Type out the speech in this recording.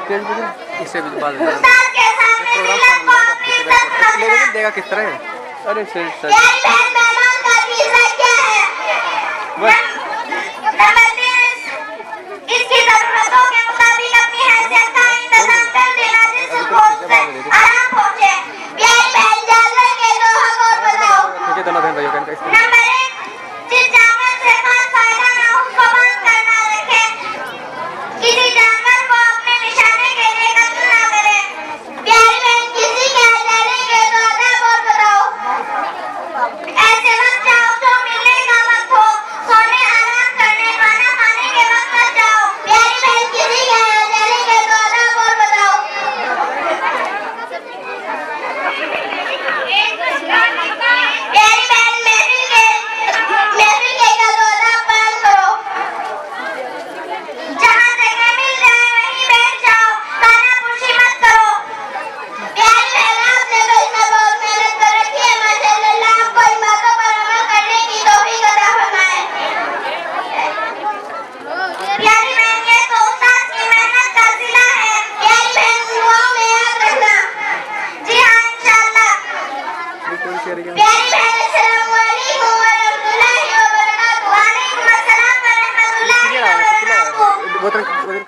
Stage पे इससे भी बात उस्ताद के सामने मिलन को अपनी इज्जत समझना। लेकिन देगा किस तरह है? अरे सर प्यारी बहन मेहमान का वीज़ा क्या है? नंबर 30, इसकी जरूरतों के मुताबिक अपनी हैसियत का इंतजाम कर देना जिससे वो उससे आराम पहुंचे। प्यारी बहन जानवर के दोहा को बताओ। मुझे दोनों बहन भाइयों का नंबर 1, जिस जानवर से खास फायदा ना हो उसको बांध कर ना रखे। किसी जानवर को अपने निशाने के लिए कत्ल ना करे। प्यारी बहन किसी के अकेले के तो अदब और बताओ। ऐसे वक्त जाओ जो मिलने का वक्त हो, सोने आराम करने खाना खाने के वक्त मत जाओ। प्यारी बहन किसी के अकेले के तो अदब और बताओ। प्यारी बहन महफिल के गलगोला बंद करो। जहाँ जगह मिल जाए वहीं बैठ जाओ, कानाफूसी मत करो। प्यारी बहन आपने तो इसमें बहुत मेहनत कर रखी है, माशाअल्लाह। आपको इन बातों पर अमल करने की तौफीक अता फरमाए। प्यारी बहन ये तो उस्ताद की मेहनत का सिला है। प्यारी बहन दुआओं में याद रखना। जी हाँ इंशाअल्लाह। प्यारी बहन अस्सलाम वालेकुम व रहमतुल्लाहि व बरकातुहू। वालेकुम अस्सलाम व रहमतुल्लाहि व बरकातुहू।